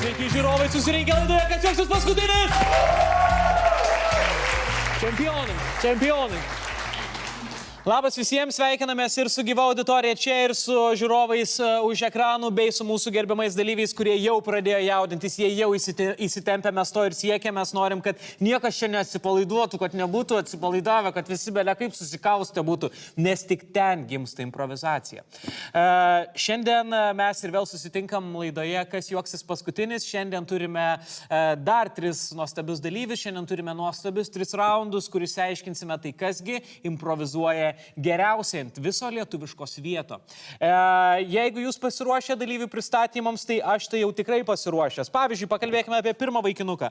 Sveiki, žiūrovai, susirinkę laidoje, kas joks paskutinis! Čempionai. Labas visiems, sveikinamės ir su gyva auditorija čia, ir su žiūrovais už ekranų, bei su mūsų gerbiamais dalyviais, kurie jau pradėjo jaudintis, jie jau įsitempę, mes to ir siekiame, mes norim, kad niekas čia neatsipalaiduotų, kad nebūtų atsipalaidavę, kad visi belia kaip susikaustę būtų, nes tik ten gimsta improvizacija. Šiandien mes ir vėl susitinkam laidoje, kas juoksis paskutinis. Šiandien turime dar 3 nuostabius dalyvius, šiandien turime nuostabius 3 raundus, kuris aiškinsime tai, kasgi improvizuoja geriausiai ant viso lietuviško svieto. Jeigu jūs pasiruošę dalyvių pristatymams, tai aš tai jau tikrai pasiruošęs. Pavyzdžiui, pakalbėkime apie pirmą vaikinuką.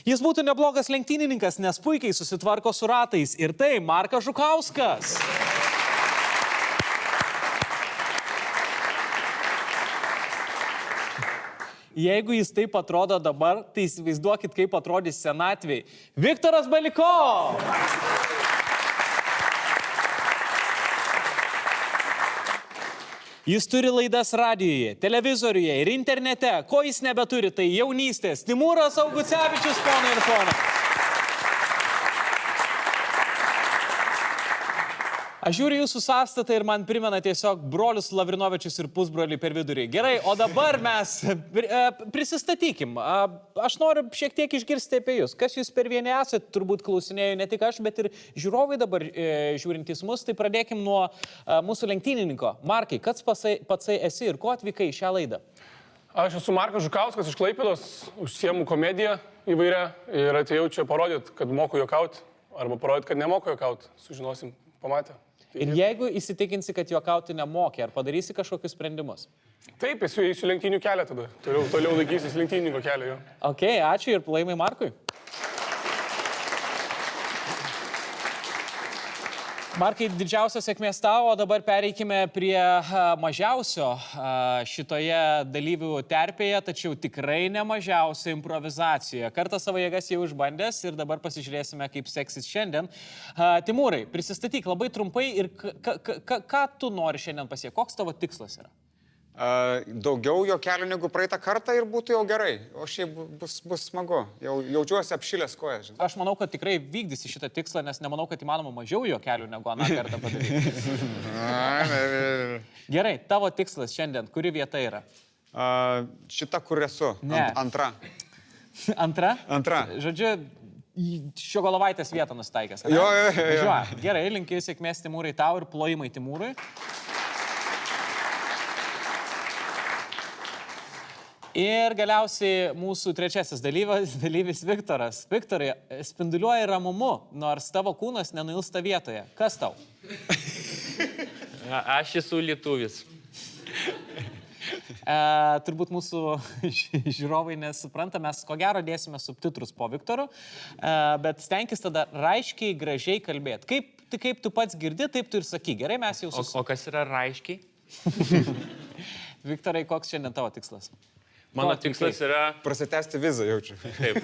Jis būtų neblogas lenktynininkas, nes puikiai susitvarko su ratais. Ir tai Markas Žukauskas. Jeigu jis taip atrodo dabar, tai įsivaizduokit, kaip atrodys senatvėj. Viktoras Baliko! Jis turi laidas radijoje, televizoriuje ir internete. Ko jis nebeturi, tai jaunystės. Timūras Augucevičius, ponai ir ponai. Aš žiūriu jūsų sąstatą ir man primena tiesiog brolius Lavrinovičius ir pusbrolį per vidurį. Gerai, o dabar mes prisistatykim. Aš noriu šiek tiek išgirsti apie jūs. Kas jūs per vieni esate, turbūt klausinėjau ne tik aš, bet ir žiūrovai dabar žiūrintys mus. Tai pradėkim nuo mūsų lenktynininko. Markai, kas patsai esi ir ko atvykai į šią laidą? Aš esu Markas Žukauskas iš Klaipėdos, užsiemu komediją įvairią ir atėjau čia parodyti, kad moku juokauti, arba parodyti, kad nemoku juokauti. Sužinosim, pamatę. Ir jeigu įsitikinsi, kad juokauti nemokė, ar padarysi kažkokius sprendimus? Taip, eisiu lenktynių kelią tada. Toliau laikysis lenktynininko kelią. Ok, ačiū ir laimai Markui. Markai, didžiausios sėkmės tavo, o dabar pereikime prie mažiausio šitoje dalyvių terpėje, tačiau tikrai ne mažiausio improvizacijoje. Kartą savo jėgas jau išbandęs ir dabar pasižiūrėsime, kaip seksis šiandien. Timūrai, prisistatyk labai trumpai ir ką tu nori šiandien pasiekti, koks tavo tikslas yra? Daugiau juokelių negu praeitą kartą ir būtų jau gerai, o šiaip bus smagu, jaučiuosi apšilęs kojas. Aš manau, kad tikrai vykdysi šitą tikslą, nes nemanau, kad įmanoma mažiau juokelių negu aną kartą padaryti. Gerai, tavo tikslas šiandien, kuri vieta yra? Šita, kur esu, antra. Antra? Antra. Žodžiu, Ščiogolovaitės vietą nustaikęs. Jo. Gerai, linkiu sėkmės Timūrai tau ir plojimai Timūrui. Ir galiausiai mūsų trečiasis dalyvis Viktoras. Viktorai, spinduliuoja ramumu, nors tavo kūnas nenuilsta vietoje. Kas tau? Aš esu lietuvis. Turbūt mūsų žiūrovai nesupranta, mes ko gero dėsime subtitrus po Viktoru, bet stenkis tada raiškiai, gražiai kalbėti. Kaip tu pats girdi, taip tu ir saky. Gerai, mes jau O kas yra raiškiai? Viktorai, koks šiandien tavo tikslas? Mano tikslas yra... Prasitęsti vizą jaučiu. Taip.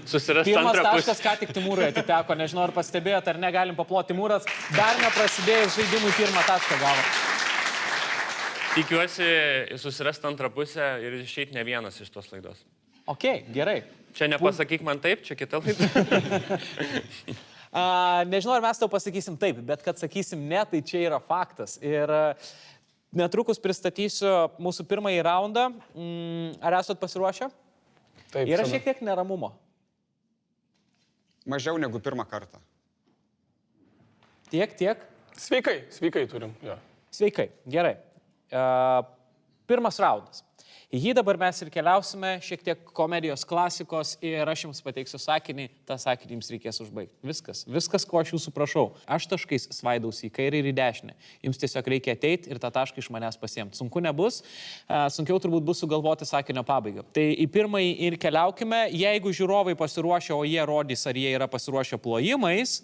Susirasti Pirmas antrą pusę. taškas, ką tik Timūrai atiteko, nežinau, ar pastebėjot, ar negalim paploti. Timūras dar neprasidėjus žaidimui pirmą tašką gavo. Tikiuosi susirasti antrą pusę ir išeiti ne vienas iš tos laidos. Ok, gerai. Čia nepasakyk man taip, čia kita laida. Nežinau, ar mes tau pasakysim taip, bet kad sakysim ne, tai čia yra faktas. Ir netrukus pristatysiu mūsų pirmąjį raundą. Ar esat pasiruošę? Taip. Yra šiek tiek neramumo. Mažiau negu pirmą kartą. Tiek? Sveikai turim. Jo. Sveikai, gerai. Pirmas raundas. Į jį dabar mes ir keliausime, šiek tiek komedijos klasikos ir aš jums pateiksiu sakinį, tą sakinį jums reikės užbaigti. Viskas, ko aš jūsų prašau. Aš taškais svaidausi į kairę ir į dešinę. Jums tiesiog reikia ateiti ir tą tašką iš manęs pasiemti. Sunku nebus, sunkiau turbūt bus sugalvoti sakinio pabaigą. Tai į pirmąjį ir keliaukime. Jeigu žiūrovai pasiruošę, o jie rodys, ar jie yra pasiruošę plojimais.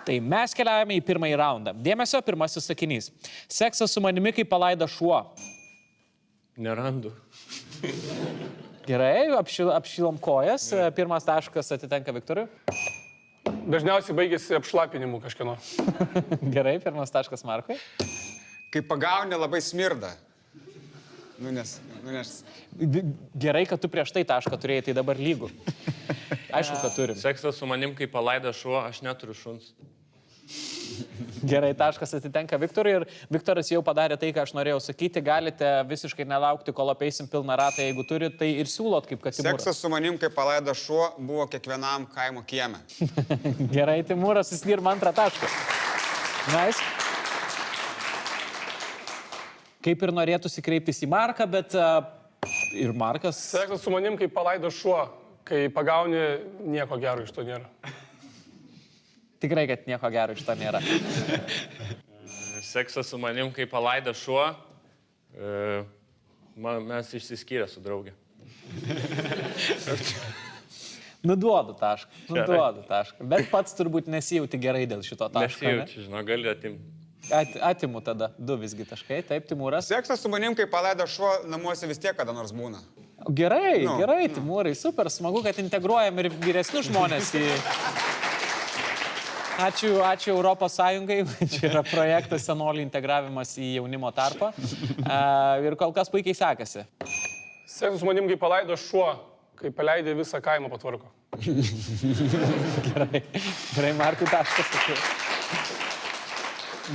Tai mes keliaujame į pirmąjį raundą. Dėmesio, pirmasis sakinys. Seksas su manimi kaip palaida šuo. Nerandu. Gerai, apšilom kojas. Pirmas taškas atitenka Viktorui. Dažniausiai baigėsi apšlapinimu kažkieno. Gerai, pirmas taškas Markui. kai pagauni labai smirda. Nes... Gerai, kad tu prieš tai tašką turėjai, tai dabar lygų. Aišku, kad turim. Seksas su manim, kai palaida šuo, aš neturiu šuns. Gerai, taškas atitenka Viktorui ir Viktoras jau padarė tai, ką aš norėjau sakyti. Galite visiškai nelaukti, kol apeisim pilną ratą, jeigu turit, tai ir siūlot, kaip kad Timūras. Seksas su manim, kai palaida šuo, buvo kiekvienam kaimo kieme. Gerai, Timūras susidirba antrą tašką. Nice. Kaip ir norėtųsi kreiptis į Marką, bet ir Markas... Seksas su manim, kai palaida šuo, kai pagauni, nieko gero iš to nėra. Tikrai, kad nieko gero iš to nėra. Seksas su manim, kai palaida šuo, mes išsiskyrė su draugė. Nuduodu tašką. Bet pats turbūt nesijauti gerai dėl šito taško. Nesijaučiu, žinau, gali atimti. Atimu tada 2 visgi taškai. Taip, Timūras. Seksas su manim, kai palaida šuo, namuose vis tiek kada nors būna. Gerai, gerai, Timūrai, super, smagu, kad integruojam ir vyresnius žmonės į... Ačiū Europos Sąjungai, čia yra projektas senolių integravimas į jaunimo tarpą ir kol kas puikiai sekasi. Seksas su manim, kai palaida šuo, kai paleidė visą kaimą patvarko. Gerai, Markui taškas.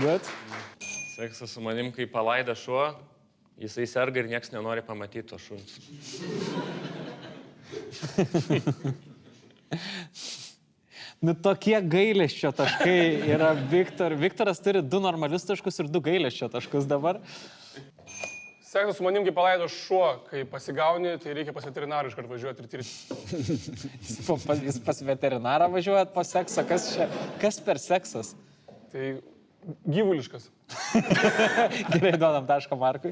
Good. Seksas su manim, kai palaida šuo, jisai serga ir nieks nenori pamatyti to šuns. Nu, tokie gailesčio taškai yra Viktoras turi 2 normalius taškus ir 2 gailesčio taškus dabar. Seksas su manim, kai palaido šuo, kai pasigauni, tai reikia pas veterinarą iškart važiuoti ir tirti. Jūs pas veterinarą važiuojat po sekso? Kas per seksas? Tai gyvuliškas. Gerai, duodam tašką Markui.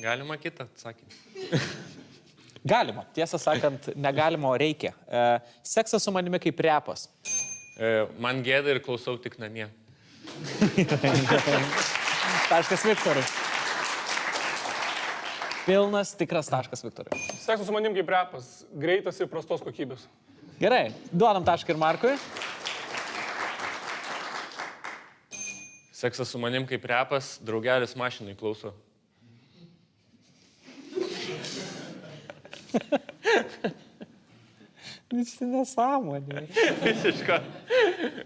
Galima kitą atsakyti. Galima. Tiesą sakant, negalima, o reikia. Seksas su manimi kaip repas. Man gėda ir klausau tik namie. Taškas Viktorui. Pilnas tikras taškas Viktorui. Seksas su manim kaip repas. Greitas ir prastos kokybės. Gerai, duodam tašką ir Markui. Seksas su manim kaip repas, draugelis mašinai klauso. Visi nesąmonė.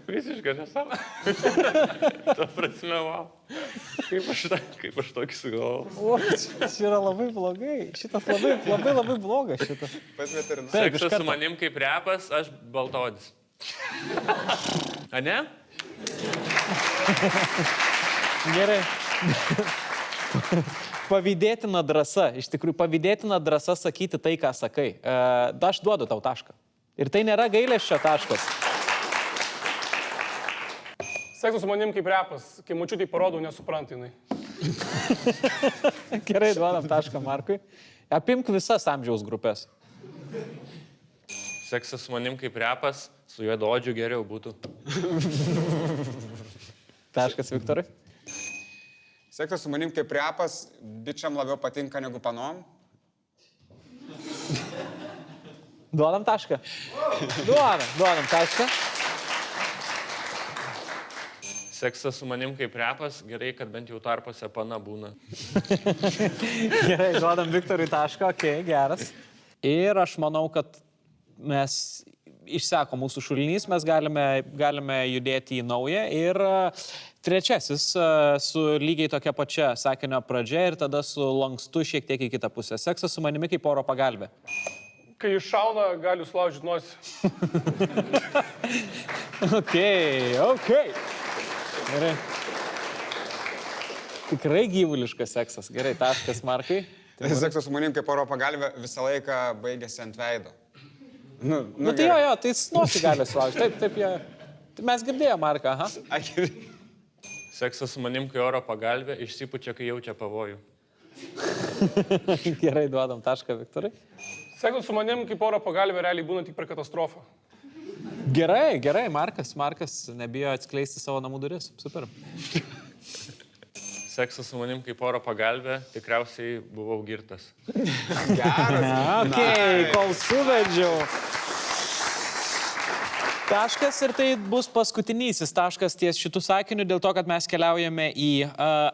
Visiška nesąmonė. Ta prasme, wow. Kaip aš tokį sugalvojau. O, čia yra labai blogai. Šitas labai blogas šitas. Pas veterinarą. Seksas su manim kaip repas, aš baltaodis. A ne? Gerai. Pavydėtina drąsa, iš tikrųjų pavydėtina drąsa sakyti tai, ką sakai. Aš duodu tau tašką. Ir tai nėra gailesčio taškas. Seksas su manim kaip repas. Kai mačiu, tai parodau, nesuprantinai. Gerai, duodam tašką Markui. Apimk visas amžiaus grupės. Seksas su manim kaip repas, su juodaodžiu geriau būtų. Taškas Viktorui. Seksas su manim kaip repas, bičiam labiau patinka negu panom. Duodam tašką. Duodam tašką. Seksas su manim kaip repas, gerai, kad bent jau tarpose pana būna. Gerai, duodam Viktorui tašką, okei, geras. Ir aš manau, kad mes išseko mūsų šulinys, mes galime judėti į naują. Ir trečiasis su lygiai tokia pačia sakinio pradžia ir tada su lankstu šiek tiek į kitą pusę. Seksas su manimi kaip oro pagalbė. Kai iššauna, gali sulaužyti nosį. Okei. Gerai. Tikrai gyvuliškas seksas. Gerai, taškas Markai. Seksas su manim kaip oro pagalbė visą laiką baigėsi ant veido. Nu tai jo, tai nosį gali sulaužyti. Taip, jo. Mes girdėjome Marką, aha. Seksas su manim kai oro pagalbė, išsipučia, kai jaučia pavojų. Gerai, duodam tašką Viktorai. Seksas su manim kaip oro pagalbė realiai būna tik per katastrofą. Gerai, Markas nebijo atskleisti savo namų duris. Super. Seksas su manim kaip oro pagalbė, tikriausiai buvau girtas. Geras. Okei, kol suvedžiau. Taškas ir tai bus paskutinysis taškas ties šitų sakinių dėl to, kad mes keliaujame į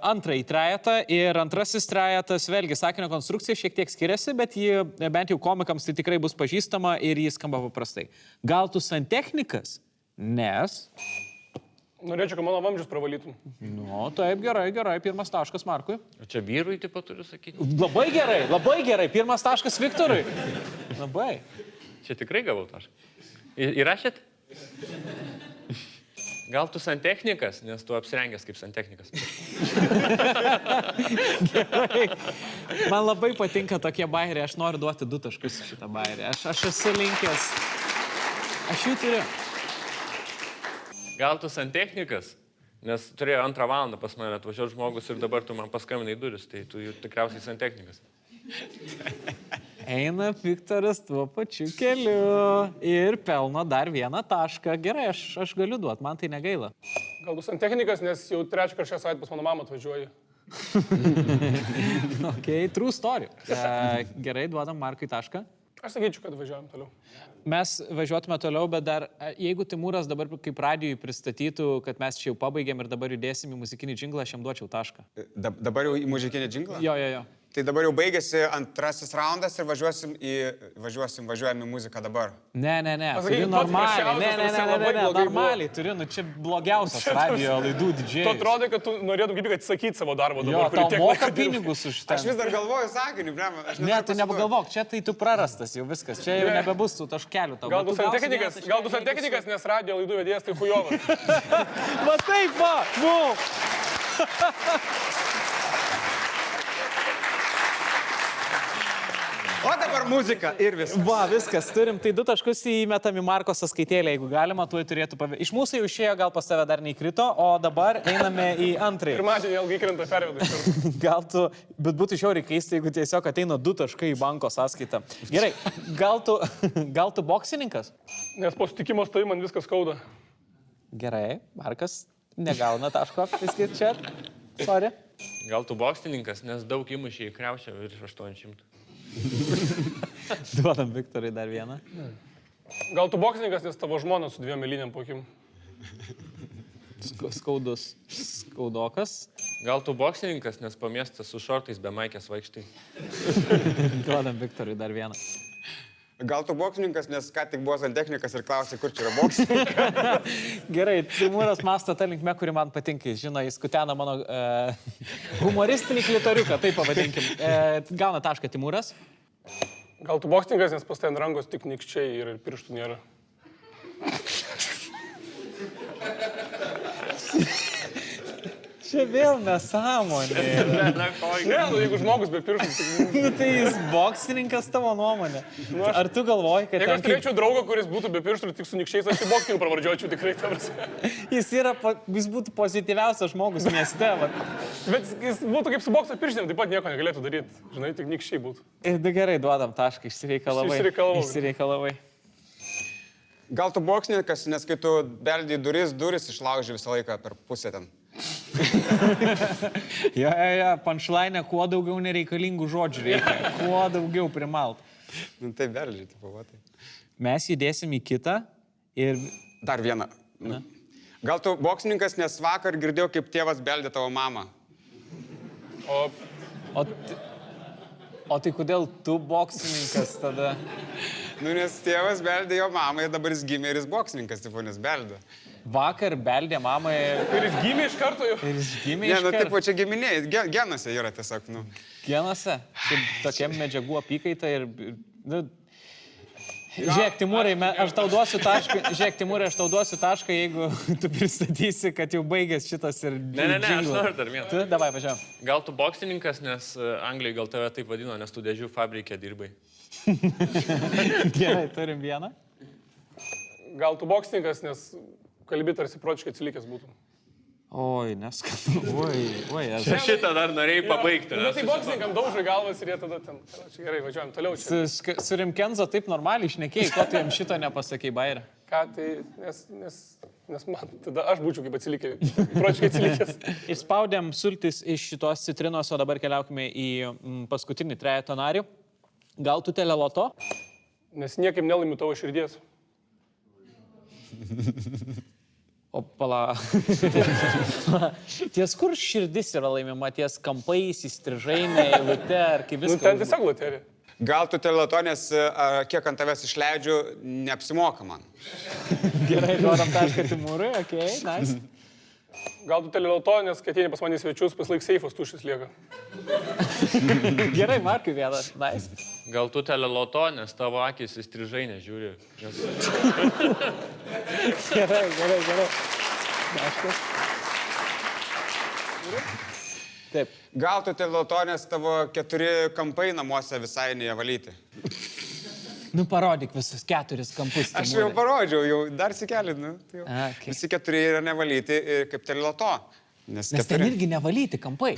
antrąjį trejetą ir antrasis trejetas, vėlgi, sakinio konstrukcija šiek tiek skiriasi, bet ji bent jau komikams tai tikrai bus pažįstama ir jis skamba paprastai. Gal tu santechnikas? Nes... Norėčiau, kad mano vamzdžius pravalytum. Nu, taip, gerai, pirmas taškas Markui. O čia vyrui taip pat turiu sakyti. Labai gerai, pirmas taškas Viktorui. Labai. Čia tikrai gavau tašką. Įrašėt? Gal tu santechnikas, nes tu apsirengęs kaip santechnikas. Gerai. Man labai patinka tokie bairiai, aš noriu duoti 2 taškus šitą bairį. Aš esu linkęs. Aš jų turiu. Gal tu santechnikas, nes turėjo 2 valandą pas mane atvažiuoti žmogus ir dabar tu man paskambinai duris, tai tu tikriausiai santechnikas. Eina Viktoras tuo pačiu keliu ir pelno dar 1 tašką. Gerai, aš galiu duoti, man tai negaila. Gal tu santechnikas, nes jau 3 kartą šią savaitę pas mano mamą atvažiuoji. Ok, true story. Gerai, duodam Markui tašką. Aš sakyčiau, kad važiuojam toliau. Mes važiuotume toliau, bet dar, jeigu Timūras dabar kaip radijui pristatytų, kad mes čia jau pabaigėm ir dabar judėsim į muzikinį džinglą, aš jam duočiau tašką. Dabar jau į muzikinį džinglą? Jo. Tai dabar jau baigėsi antrasis raundas ir važiuojam į muziką dabar. Ne. Pasakyk, Turi pats normaliai. prasčiausias, labai blogai Normaliai turi, nu čia blogiausias radijo laidų Tu didžiai. atrodai, kad tu norėtum kaip tik atsisakyti savo darbo Jo, dabar, tau kurį tiek moka laiko dirbi. pinigus už tą. Aš vis dar galvoju sakinį, blema. Ne, tu nepagalvok, čia tai tu prarastas jau viskas. Čia jau Ne. nebebus tų taškelių tau. Gal Bet tu santechnikas, gausi vieną taškelį, technikas, nes radio laidų vedėjas tai hujovas. Va taip, va, nu. O dabar muzika ir viskas. Va, viskas, turim. Tai 2 taškus įmetam į Marko sąskaitėlę, jeigu galima, tu turėtų pavėti. Iš mūsų jau išėjo, gal pas tave dar neįkrito, o dabar einame į antrąjį. Pirmadienį ilgai krenta pervedu. Gal tu, bet būtų žiauriai keista, jeigu tiesiog ateina 2 taškai į banko sąskaitą. Gerai, gal tu boksininkas? Nes po sutikimo stojimo man viskas skauda. Gerai, Markas negauna taško, viskai čia. Sorry. Gal tu boksininkas, nes daug įmušiai į kriaušę virš 800. Duodam Viktorai dar 1. Gal tu boksininkas, nes tavo žmona su 2 mėlynėm pokim. Skaudokas. Gal tu boksininkas, nes po miestą su šortais be maikės vaikštai. Duodam Viktorai dar 1. Gal tu boksininkas, nes ką tik buvo santechnikas ir klausė, kur čia yra boksininkas. Gerai, Timūras mąsto tą linkmę, kuri man patinka. Žino, jis kutena mano humoristinį klitoriuką, taip pavadinkim. Gauna tašką Timūras. Gal tu boksininkas, nes pas ten rankos tik nikščiai ir pirštų nėra. Čia vėl nesąmonė. Ne, nu jeigu žmogus be pirštų, tai... Nu, tai jis boksininkas tavo nuomonė. Ar tu galvoji, kad... Jeigu aš turėčiau draugą, kuris būtų be pirštų ir tik su nikščiais, aš į boksininkų pravardžiuočiau tikrai. Jis būtų pozityviausias žmogus mieste. Bet jis būtų kaip su bokso pirštėm, taip pat nieko negalėtų daryti. Žinai, tik nikščiai būtų. Gerai, duodam tašką, išsireikalavai. Gal tu boksininkas, nes kai tu beldį duris išlauži visą laiką per pusę ten. Jo, punchline, kuo daugiau nereikalingų žodžių reikia, kuo daugiau primalt. Nu, tai beldžiai, tai pavatai. Mes judėsim į kitą ir... Dar vieną. Gal tu boksininkas, nes vakar girdėjau, kaip tėvas beldė tavo mamą. O tai kodėl tu boksininkas tada? Nu, nes tėvas beldė jo mamą ir dabar jis gimė ir jis boksininkas, tipo, nes beldė. Vakar beldė mamai... Ir jis gimė iš karto jau. Ir jis gimė Ne, iš nu, karto. tipo, čia giminiai, genuose yra tiesiog, nu. Genuose? Čia tokia medžiagų apykaita ir... Nu, žiūrėk, Timūrai, aš tau duosiu tašką, jeigu tu pristatysi, kad jau baigęs šitas ir... Ne, aš noriu dar vieną. Tu, davai, važiuojam. Gal tu boksininkas, nes Anglijai gal tave taip vadino, nes tu dėžių fabrike dirbai. Gerai, turim 1. Gal tu boksininkas, nes kalbi tarsi protiškai atsilikęs būtų. Oi, neskanu. Oi, aš... Šitą dar norėjai pabaigti. Na tai boksininkam daužai galvas ir jie tada ten... Čia gerai, važiuojam toliau čia. Su Rimkenzo taip normaliai šnekėjai, ko tu jam šito nepasakei, Bairė? Ką tai... Nes man... Tada aš būčiau kaip atsilikęs. Protiškai atsilikęs. Išspaudėm sultis iš šitos citrinos, o dabar keliaukime į paskutinį trejeto narį. Gal tu teleloto? Nes niekaip nelaimiu tavo širdies. O pala. Ties kur širdis yra laimima, ties kampais, įstrižainė, eilute, ar kaip Nu, viskas. ten tiesiog loterija. Gal tu teletonės, kiek ant tavęs išleidžiu, neapsimoka man. Gerai, duodam tašką Timūrui, okei, nice. Gal tu teleloto, nes kai ateini pas mane į svečius, pas laik seifas tušis lieka. Gerai, Markui vienas, nice. Gal tu teleloto, nes tavo akis įstrižai nežiūri. Nes... Gerai. Taškas. Taip. Gal tu teletonės, tavo 4 kampai namuose visai nevalyti. Nu, parodyk visus 4 kampus. Aš jau parodžiau, jau dar sikelį. Nu, tai jau. Okay. Visi 4 yra nevalyti kaip teleloto. Nes ten irgi nevalyti kampai.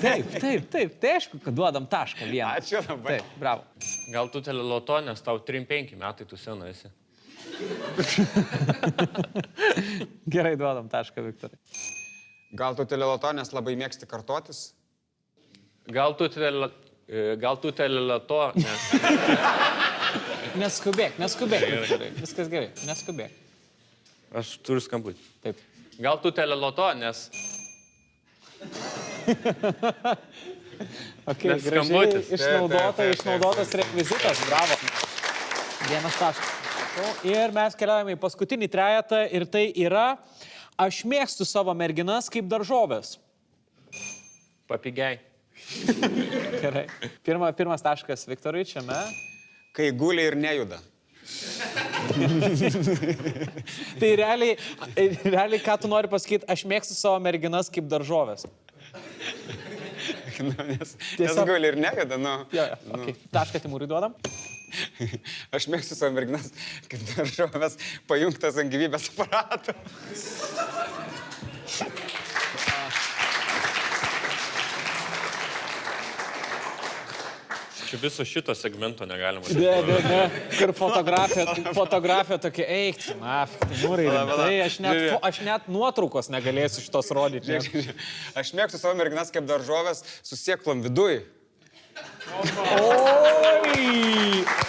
Taip. Tai aišku, kad duodam tašką vieną. Ačiū labai. Taip, bravo. Gal tu teleloto, nes tau 3-5 metai tu sena esi. Gerai, duodam tašką, Viktorai. Gal tu teleloto, nes labai mėgsti kartotis? Gal tu teleloto, nes... Neskubėk, Viktorai. Viskas gerai, neskubėk. Aš turiu skambutį. Taip. Gal tu teleloto, nes... Okay, Nes gražiai skambutis. išnaudotas rekvizitas, bravo. Vienas taškas. Ir mes keliaujame į paskutinį trejetą ir tai yra aš mėgstu savo merginas kaip daržovės. Papigiai. Gerai. Pirmas taškas Viktorui šiame. Kai guli ir nejuda. Tai realiai, ką tu nori pasakyti, aš mėgstu savo merginas kaip daržovės. Nes Tiesiog- guli ir nejuda, nu. Jo. Okay. Tašką Timūrui duodam. Aš mėgstu savo merginas kaip daržovės pajungtas ant gyvybės aparato. Čia viso šito segmento negalima. Ne. Kur fotografija tokia, eik, Timūrai, tai aš net nuotraukos negalėsiu šitos rodyti. Aš mėgstu savo merginas kaip daržovės su sėklom viduj.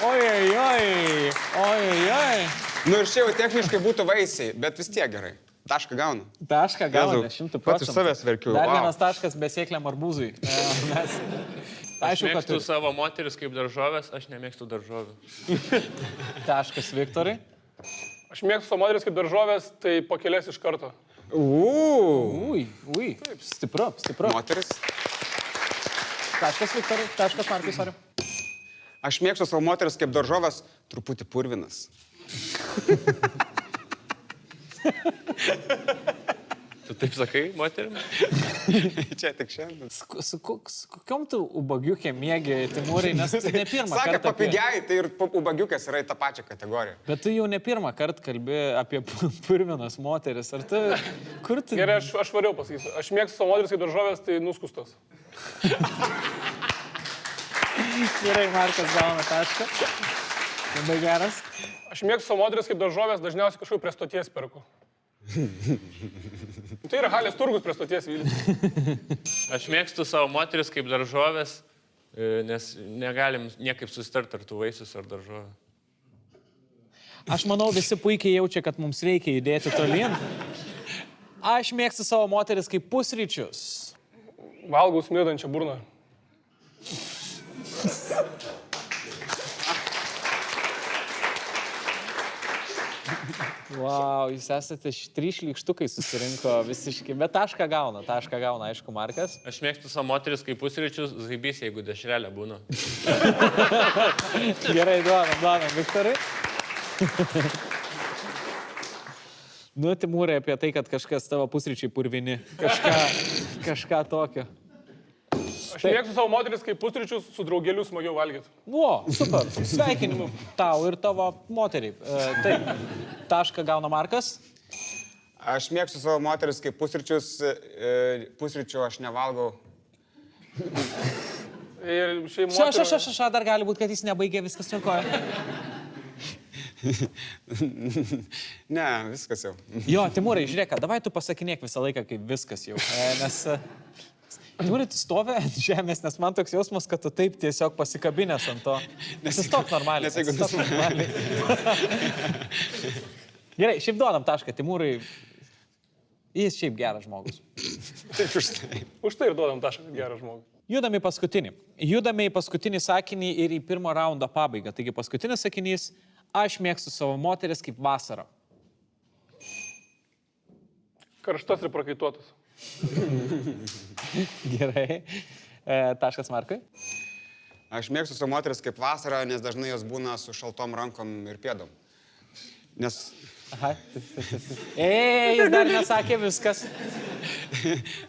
Oi. Nu ir čia jau techniškai būtų vaisiai, bet vis tiek gerai. Tašką gaunu. Tašką gauna, 100%. Pats iš savęs verkiu. Dar Wow. vienas taškas besėkliam arbūzui. Aš Aišku, kad mėgstu savo moteris kaip daržovės, aš nemėgstu daržovių. taškas Viktorai. Aš mėgstu savo moteris kaip daržovės, tai pakelės iš karto. Ui, stipru. Moteris. Taškas Viktorai, taškas Markui, sorry. Aš mėgstu savo moteris kaip daržovės truputį purvinas. Tu taip sakai, moterim? Čia tik šiandien. Su kokiom tu ubagiukė mėgi, Timūrai, nes tu ne pirmą Sakė, kartą... papigiai, tai ir ubagiukas yra į tą pačią kategoriją. Bet tu jau ne pirmą kartą kalbi apie purvinas moteris. Ar tu... Kur tu... Gerai, aš variau pasakysiu. Aš mėgstu savo moteris kaip daržovės, tai nuskustas. Gerai, Markas gauna tašką. Labai geras. Aš mėgstu savo moteris kaip daržovės, dažniausiai kažkur prie stoties perku. Tai yra halės turgus prie stoties Vilnius. Aš mėgstu savo moteris kaip daržovės, nes negalim niekaip susitarti ar tu vaisius ar daržovė. Aš manau, visi puikiai jaučia, kad mums reikia judėti tolyn. Aš mėgstu savo moteris kaip pusryčius. Valgau smirdančią burną. Wow, jūs esate 3 šlykštukai susirinko visiškai. Bet tašką gauna, aišku, Markas. Aš mėgstu savo moteris kaip pusryčius, zaibys, jeigu dešrelė būna. Gerai, duodam, Viktorai. Nu, Timūrai, apie tai, kad kažkas tavo pusryčiai purvini. Kažką tokio. Aš mėgstu savo moteris kaip pusryčius su draugeliu smagiau valgyti. O, super. Sveikinimų tau ir tavo moteriai. Taip, tašką gauna Markas. Aš mėgstu savo moteris kaip pusryčius, pusryčių aš nevalgau. Ir šiaip moteris... Dar gali būti, kad jis nebaigė, viskas sunkoja. Ne, viskas jau. Jo, Timūrai, žiūrėk, davai tu pasakinėk visą laiką, kaip viskas jau. Nes... Timūrai, tu stovi ant žemės, nes man toks jausmas, kad tu taip tiesiog pasikabinės ant to. Nesistok normaliai. Nes jeigu normaliai. Gerai, šiaip duodam tašką, Timūrai. Jis šiaip geras žmogus. Taip už tai. Už tai ir duodam tašką gerą žmogų. Judame į paskutinį sakinį ir į pirmo raundo pabaigą. Taigi paskutinis sakinys, aš mėgstu savo moteris kaip vasarą. Karštas ir prakaituotas. Gerai. Taškas Markai. Aš mėgstu savo moteris kaip vasarą, nes dažnai jos būna su šaltom rankom ir pėdom. Nes... Aha. Jis dar nesakė viskas.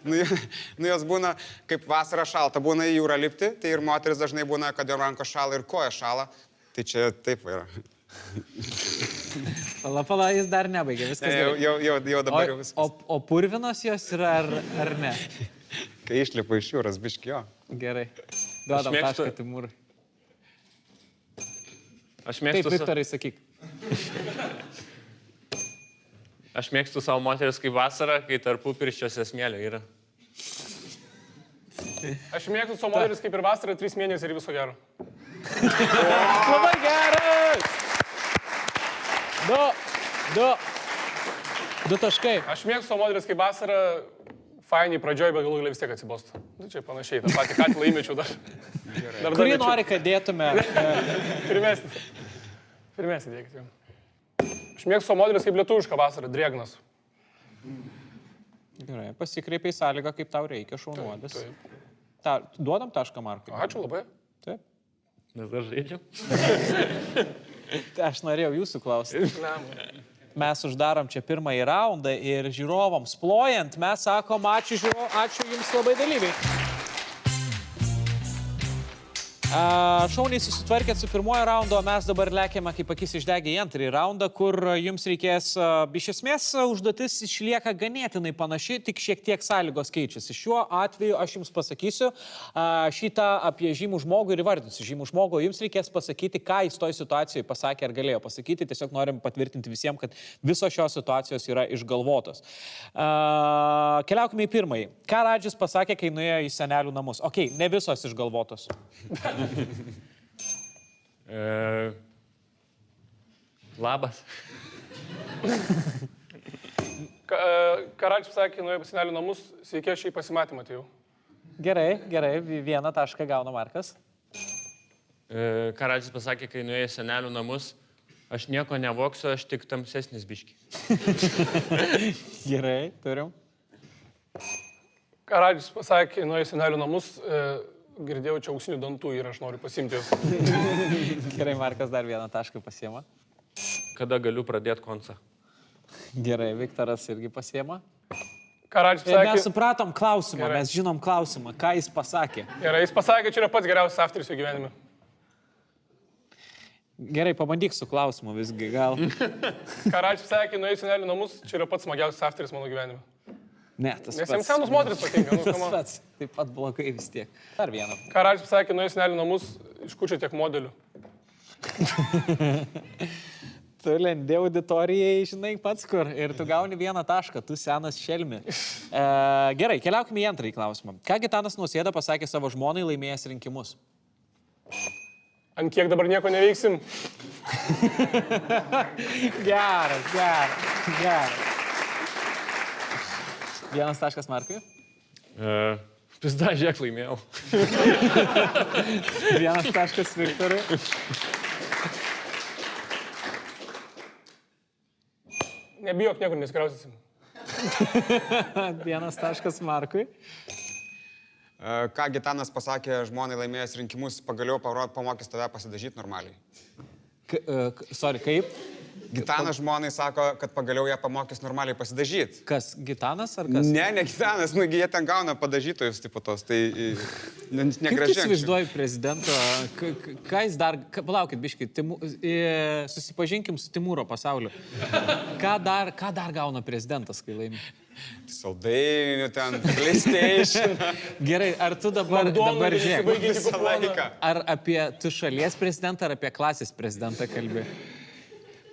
Nu jos būna, kaip vasara šalta, būna į jūrą lipti, tai ir moteris dažnai būna, kad jo ranko šala ir koja šala. Tai čia taip yra. Pala, jis dar nebaigė, viskas gerai. Jau dabar jau viskas. O purvinos jos yra ar ne? Kai išlipa iš jūros, biški jo. Gerai. Duodam Aš mėgstu- tašką Timūrai. Aš Taip, mėgstu, Viktorai, sakyk. aš mėgstu savo moteris kaip vasarą, kai tarpu pirščiuose smėlio yra. Aš mėgstu savo moteris kaip ir vasarą, 3 mėnesiai ir viso gero. Labai geras! Du taškai. Aš mėgstu savo moteris kaip vasarą, fainiai pradžioj, bet galų galia vis tiek atsibostu. Tai čia panašiai, tą patį katilą įmečiau dar. Kurį nori, kad dėtume? Pirmesnį dėkite. Aš mėgstu savo moteris kaip lietuvišką vasarą, drėgnas. Gerai, pasikreipiai sąlygą, kaip tau reikia, šaunuolis. Taip. Duodam tašką Markai. Ačiū labai. Taip. Mes dar žaidžiam. Aš norėjau jūsų klausyti. Mes uždarom čia pirmąjį raundą ir žiūrovams plojant, mes sakom ačiū jums labai dalyviai. Šauniai susitvarkėt su pirmojo raundo, mes dabar lekiame kaip akis išdegė į antrąjį raundą, kur jums reikės, iš esmės, užduotis išlieka ganėtinai panaši, tik šiek tiek sąlygos keičiasi. Šiuo atveju aš jums pasakysiu šitą apie žymų žmogų ir įvardinsiu žymų žmogų. Jums reikės pasakyti, ką jis toj situacijoje pasakė ar galėjo pasakyti. Tiesiog norim patvirtinti visiems, kad visos šios situacijos yra išgalvotos. Keliaukime į pirmąjį. Ką Radžis pasakė, kai nuėjo į senelių namus? Ok, ne visos išgalvotos. Labas. Karadžius sakė, nuėjo pas senelių namus, sveiki, aš į pasimatymą atėjau. Gerai, vieną tašką gauna Markas. Karadžius pasakė, kai nuėjo į senelių namus, aš nieko nevoksiu, aš tik tamsesnis biški. Gerai, turim. Karadžius pasakė, nuėjo į senelių namus, girdėjau čia auksinių dantų ir aš noriu pasimti jos. Gerai, Markas dar vieną tašką pasiema. Kada galiu pradėti koncą? Gerai, Viktoras irgi pasiema. Karadžius Mes sakė, supratom klausimą, Gerai. mes žinom klausimą, ką jis pasakė. gerai, jis pasakė, čia yra pats geriausias afteris jo gyvenime. Gerai, pabandyk su klausimu visgi, gal. Karadžius sakė, nuėjo į senelių namus, čia yra pats smagiausias afteris mano gyvenime. Ne, tas Nes pats. jiems senos moteris patinka. Tas pats, taip pat blogai vis tiek. Dar vieną. Karadžius sakė, nuėjo į senelių namus, iš kur čia tiek modelių. Tu lendi auditorijai, žinai pats kur, ir tu gauni vieną tašką, tu senas šelmi. Gerai, keliaukime į antrąjį klausimą. Ką Gitanas Nausėda pasakė savo žmonai laimėjęs rinkimus? Ant kiek dabar nieko neveiksim? Geras. Vienas taškas Markai. Pizda, žiek laimėjau. Vienas taškas Viktorui. Nebijok, niekur nesikrausysim. Vienas taškas Markui. Ką Gitanas pasakė žmonai laimėjęs rinkimus, pagaliau pamokys tave pasidažyti normaliai. Kaip? Gitanas žmonai sako, kad pagaliau ją pamokys normaliai pasidažyti. Kas, Gitanas ar kas? Ne Gitanas, nugi jie ten gauna padažytojus, tipo tos, tai Kaip tu negražiai. įsivaizduoji prezidento, ką jis dar, palaukit, biškai, susipažinkim su Timūro pasauliu. Ką dar gauna prezidentas, kai laimi? Saldainių ten, PlayStation. Gerai, ar tu dabar žiūrėk, Visą laiką. ar apie tu šalies prezidentą, ar apie klasės prezidentą kalbi?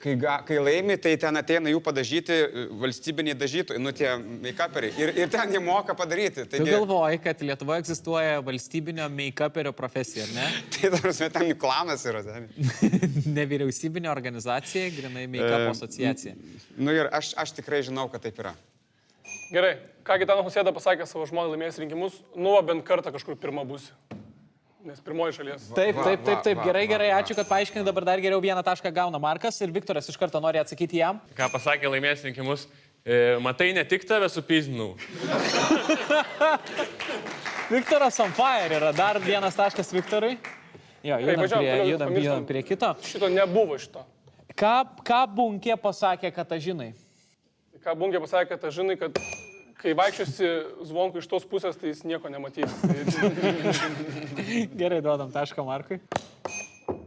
kai laimi, tai ten ateina jų padažyti valstybiniai dažytojai, nu tie make-uperiai. Ir ten jie moka padaryti. Tu galvoji, kad Lietuvoje egzistuoja valstybinio make-uperio profesija, ar ne? Tai tarsi ten jų klanas yra. Nevyriausybinė organizacija, grinai make-up asociacija. Nu ir aš tikrai žinau, kad taip yra. Gerai, ką Gitanas Nausėda pasakė savo žmonai laimėjęs rinkimus, nu, bent kartą kažkur pirma būsi. Nes pirmoji šalies. Taip. Gerai, ačiū, kad paaiškinai, dabar dar geriau 1 tašką gauna Markas ir Viktoras iš karto nori atsakyti jam. Ką pasakė laimėjęs rinkimus, matai, ne tik tave supyzdinau. Viktoras on fire yra, dar 1 taškas Viktorui. Jo, judam prie kito. Šito nebuvo šito. Ką Bunkė pasakė Katažinai? Ką Bunkė pasakė Katažinai, kad kai vaikščiosi Zvonku iš tos pusės, tai jis nieko nematys. Gerai, duodam tašką Markui.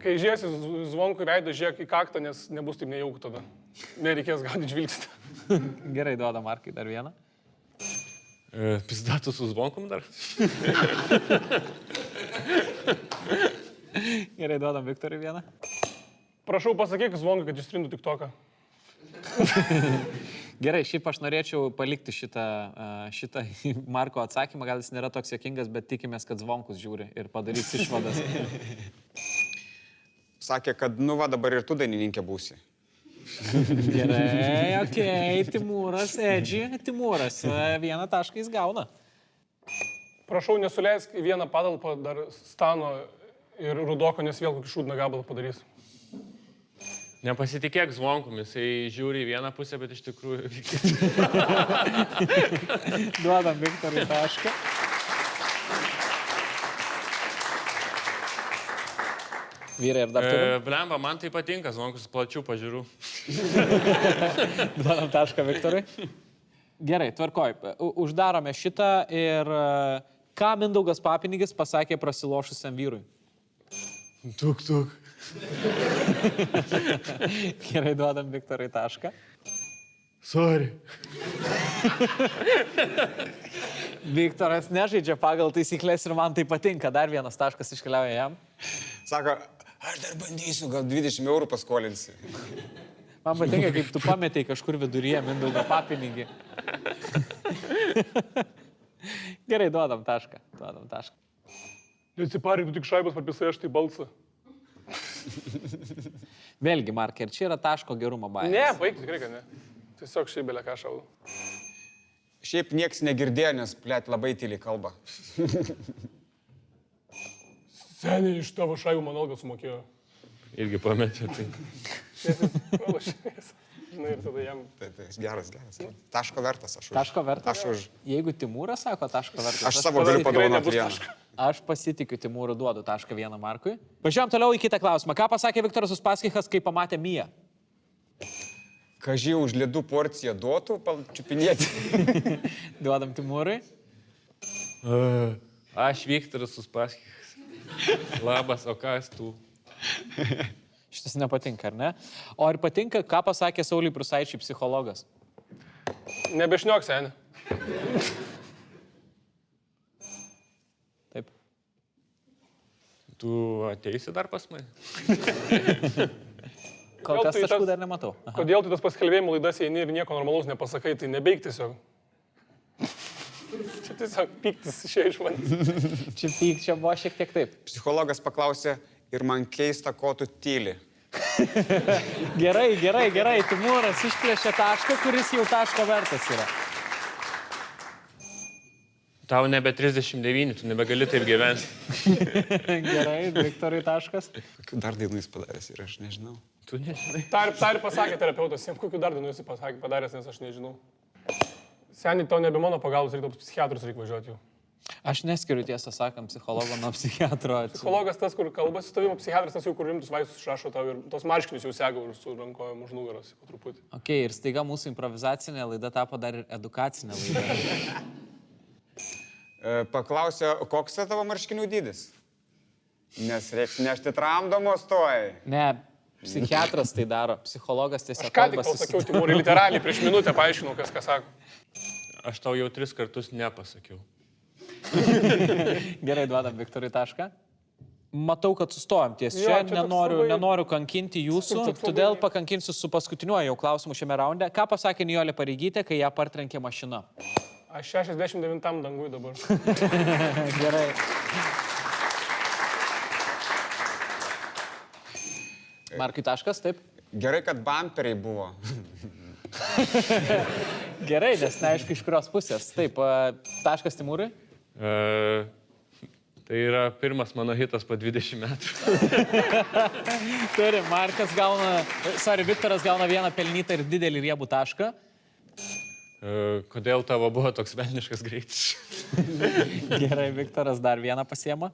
Kai žiūrėsi Zvonku į veidą, žiūrėk į kaktą, nes nebus taip nejauku tada. Nereikės gaudyti žvilgsnį. Gerai, duodam Markai dar 1. Pizdatų su Zvonkum dar. Gerai, duodam Viktorui 1. Prašau, pasakyk Zvonkui, kad jis trintų TikToką. Gerai, šiaip aš norėčiau palikti šitą Marko atsakymą, gal jis nėra toks juokingas, bet tikimės, kad Zvonkus žiūri ir padarys išvadas. Sakė, kad nu va dabar ir tu dainininkė būsi. Gerai, okei, Timūras, Timūras, 1 tašką jis gauna. Prašau, nesuleisk į vieną patalpą dar Stano ir Rudoko, nes vėl kokį šūdną gabalą padarys. Nepasitikėk Zvonkum, jisai žiūri į vieną pusę, bet iš tikrųjų... Duodam Viktorui tašką. Vyrai ir dar turim. Blemba, man tai patinka, Zvonkus plačių pažiūrų. Duodam tašką Viktorui. Gerai, tvarkoj. Uždarome šitą ir ką Mindaugas Papinigis pasakė prasilošusiam vyrui? Tuk. Gerai, duodam Viktorui tašką. Sorry. Viktoras nežaidžia pagal taisyklės ir man tai patinka. Dar 1 taškas iškeliauja jam. Sako, aš dar bandysiu, gal 20 eurų paskolinsi. Man patinka, kaip tu pametei kažkur viduryje Mindaugą Papinigį. Gerai, duodam tašką. Nesipareik, tu tik šaibos parpisai, aš tai balsą. Vėlgi, Markai, ir čia yra taško gerumo baimė. Ne, baig, tikrai, kad ne. Tiesiog šiaip belė ką šaudu. Šiaip nieks negirdėjo, nes, blėt, labai tyliai kalba. Seniai iš tavo šaibų man algą sumokėjo. Irgi pametė tai. Žinai, ir tada jam... Tai geras. Taško vertas aš už. Taško vertas? Aš už. Jeigu Timūras sako taško vertas. Aš savo galiu padovanoti 1. Aš pasitikiu Timūru, duodu tašką 1 Markui. Važiuojam toliau į kitą klausimą. Ką pasakė Viktoras Uspaskichas, kai pamatė Miją? Kažį už ledų porciją duotų, čiupinėti. Duodam Timūrui. Aš Viktoras Uspaskichas. Labas, o kas tu? Šitas nepatinka, ar ne? O ar patinka, ką pasakė Sauliui Prūsaičiui psichologas? Nebešniok, seniai. Taip. Tu ateisi dar pas mane? Kol kas taškų dar nematau. Aha. Kodėl tu tas paskelbėjimo laidas eini ir nieko normalaus nepasakai, tai nebeig tiesiog. Čia tiesiog piktis išėjo iš manęs. Čia buvo šiek tiek taip. Psichologas paklausė ir man keista, ko tu tyli. Gerai. Timūras išplėšė tašką, kuris jau taško vertas yra. Tau nebe 39, tu nebegali taip gyventi. Gerai, Viktorui taškas. Kokių dar dainų jis padaręs ir aš nežinau. Tu nežinai. Ta ir pasakė terapeutas, jiems kokių dar dienų jis padaręs, nes aš nežinau. Seniai, tau nebe mano pagalbos, reikia psichiatrus reikia važiuoti jau. Aš neskiriu, tiesą sakant, psichologo nuo psichiatro. Psichologas tas, kur kalbasi su tavimi, psichiatras tas jau, kur rimtus vaistus išrašo tau ir tos marškinius jau sega su rankojom už nugaros po truputį. Ok, ir staiga mūsų improvizacinė laida tapo dar ir edukacinė laida. Paklausė, koks yra tavo marškinių dydis? Nes reiks nešti tramdomos toj. Ne, psichiatras tai daro, psichologas tiesiog Aš ką tik tau sakiau, Timūrai, literaliai prieš minutę paaiškinau, kas ką sako. Aš tau jau 3 kartus nepasakiau. Gerai, duodam Viktorui tašką. Matau, kad sustojom ties Jo, čia, čia toks nenoriu, labai- nenoriu kankinti jūsų, toks labai- todėl pakankinsiu su paskutiniuoju jau klausimu šiame raunde. Ką pasakė Nijolė Pareigytė, kai ją partrenkė mašina? Aš 69 dangui dabar. Gerai. Markai taškas, taip? Gerai, kad bumperiai buvo. Gerai, nes neaišku iš kurios pusės. Taip, taškas Timūrai. Tai yra pirmas mano hitas po 20 metų. Turi, Viktoras gauna vieną pelnytą ir didelį riebų tašką. Kodėl tavo buvo toks velniškas greitis? Gerai, Viktoras dar vieną pasiema.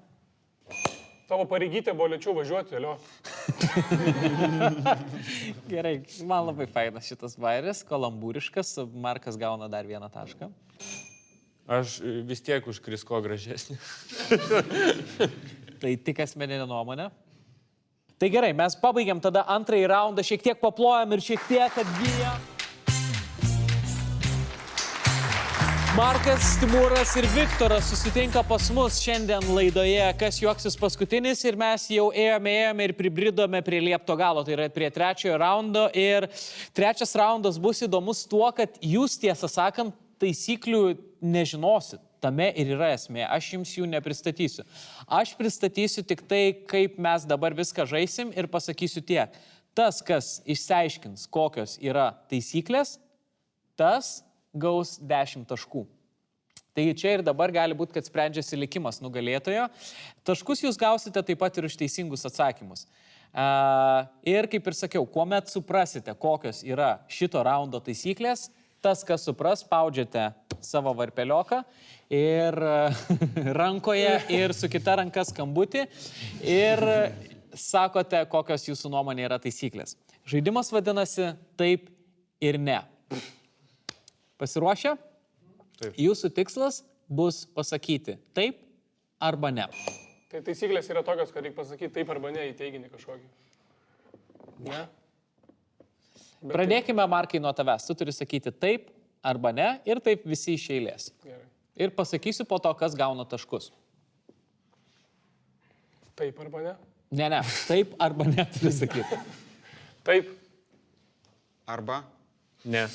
Tavo Pareigytė buvo lėčiau važiuoti, alio. Gerai, man labai fainas šitas vairis, kalambūriškas, Markas gauna dar vieną tašką. Aš vis tiek už Krisko gražesnį. Tai tik asmeninė nuomonė. Tai gerai, mes pabaigiam tada antrąjį raundą, šiek tiek paplojam ir šiek tiek atgyjam. Markas, Timūras ir Viktoras susitinka pas mus šiandien laidoje, kas juoksis paskutinis ir mes jau ėjome ir pribridome prie liepto galo, tai yra prie trečiojo raundo ir trečias raundas bus įdomus tuo, kad jūs tiesą sakant taisyklių nežinosit, tame ir yra esmė, aš jums jų nepristatysiu. Aš pristatysiu tik tai, kaip mes dabar viską žaisim ir pasakysiu tiek. Tas, kas išsiaiškins, kokios yra taisyklės, tas gaus 10 taškų. Taigi čia ir dabar gali būti, kad sprendžiasi likimas nugalėtojo. Taškus jūs gausite taip pat ir už teisingus atsakymus. Ir kaip ir sakiau, kuomet suprasite, kokios yra šito raundo taisyklės, tas, kas supras, spaudžiate savo varpelioką ir rankoje ir su kita ranka skambutį ir sakote, kokios jūsų nuomonė yra taisyklės. Žaidimas vadinasi taip ir ne. Pasiruošę? Taip. Jūsų tikslas bus pasakyti taip arba ne. Tai taisyklės yra tokios, kad reikia pasakyti taip arba ne į teiginį kažkokį. Ne? Pradėkime, Markai, nuo tavęs. Tu turi sakyti taip arba ne ir taip visi iš eilės. Gerai. Ir pasakysiu po to, kas gauna taškus. Taip arba ne? Ne. Taip arba ne turi sakyti. Taip. Arba? Ne.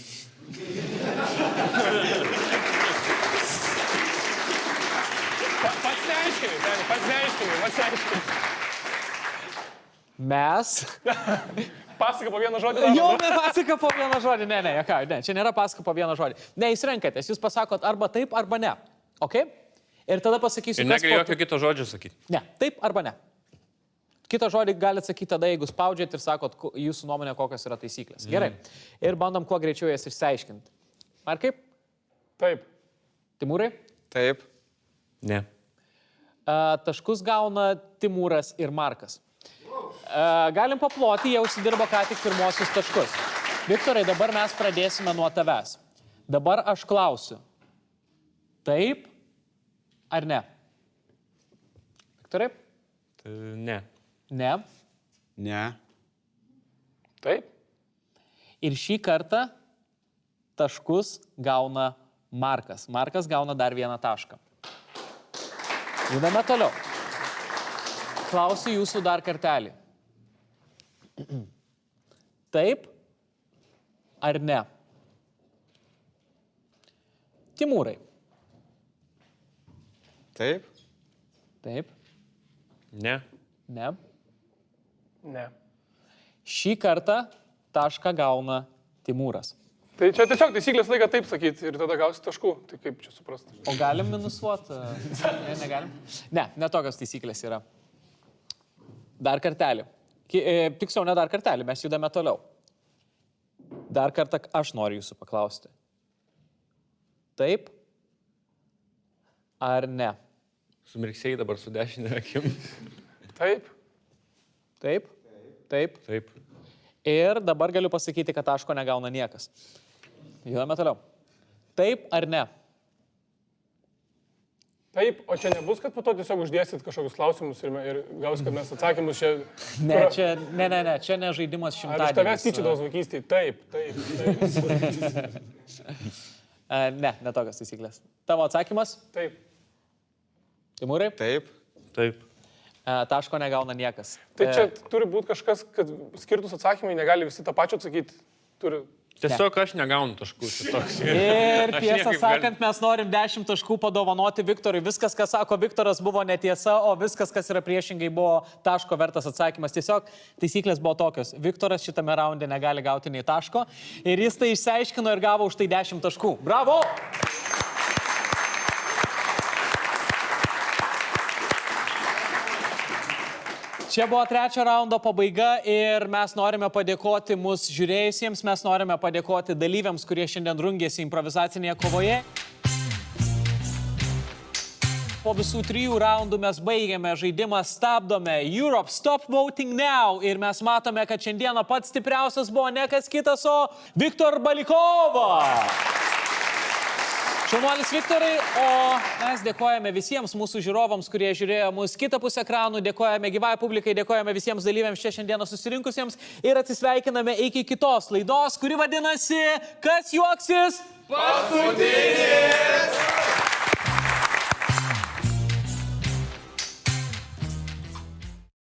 Pats neaiškini. Mes. Pasaka po vieną žodį. Jau nepasaka po vieną žodį. Ne, čia nėra pasaka po vieną žodį. Ne, jūs renkatės, jūs pasakot arba taip, arba ne. Ok? Ir tada pasakysiu, Ir negali jokio kito žodžio sakyti. Ne, taip arba ne. Kitą žodį galite sakyti tada, jeigu spaudžiat ir sakot jūsų nuomonė, kokios yra taisyklės. Gerai. Ir bandom kuo greičiau jas išsiaiškinti. Markai? Taip. Timūrai? Taip. Ne. Taškus gauna Timūras ir Markas. Galim paploti, jie užsidirbo ką tik pirmosius taškus. Viktorai, dabar mes pradėsime nuo tavęs. Dabar aš klausiu. Taip ar ne? Viktorai? Ne. Ne. Ne. Taip. Ir šį kartą taškus gauna Markas. Markas gauna dar vieną tašką. Judame toliau. Klausiu jūsų dar kartelį. Taip ar ne? Timūrai. Taip. Taip. Ne. Ne. Ne. Šį kartą tašką gauna Timūras. Tai čia tiesiog taisyklės laiką taip sakyti ir tada gausi taškų. Tai kaip čia suprasti? O galim minusuoti? Ne, negalim? Ne tokios taisyklės yra. Dar kartelį. Tiksliau, ne dar kartelį, mes judame toliau. Dar kartą aš noriu jūsų paklausti. Taip ar ne? Sumirksėjai dabar su dešinė akim. Taip. Taip? Taip. Taip. Ir dabar galiu pasakyti, kad taško negauna niekas. Judame toliau. Taip ar ne? Taip, o čia nebus, kad po to tiesiog uždėsit kažkokius klausimus ir gaus, kad mes atsakymus čia... Ne, čia ne žaidimas Ar iš šimtadienis. tavęs tyčiodaus vaikystėje? Taip. Ne tokios taisyklės. Tavo atsakymas? Taip. Timūrai? Taip. Taip. taško negauna niekas. Tai čia turi būti kažkas, kad skirtus atsakymai negali visi tą pačią atsakyti. Turi... Tiesiog aš negaunu taškų. Ir tiesą sakant, mes norim 10 taškų padovanoti Viktorui. Viskas, kas sako Viktoras, buvo netiesa, o viskas, kas yra priešingai, buvo taško vertas atsakymas. Tiesiog taisyklės buvo tokios. Viktoras šitame raunde negali gauti nei taško. Ir jis tai išsiaiškino ir gavo už tai 10 taškų. Bravo! Čia buvo 3 raundo pabaiga ir mes norime padėkoti mūsų žiūrėjusiems, mes norime padėkoti dalyviams, kurie šiandien rungėsi improvizacinėje kovoje. Po visų 3 raundų mes baigėme žaidimą, stabdome Europe Stop Voting Now ir mes matome, kad šiandieną pats stipriausias buvo ne kas kitas, o Viktor Balikovas. Šaunuolis Viktorai, o mes dėkojame visiems mūsų žiūrovams, kurie žiūrėjo mūsų kitą pusę ekranų, dėkojame gyvai publikai, dėkojame visiems dalyviams čia šiandieną susirinkusiems ir atsisveikiname iki kitos laidos, kuri vadinasi Kas juoksis? Paskutinis!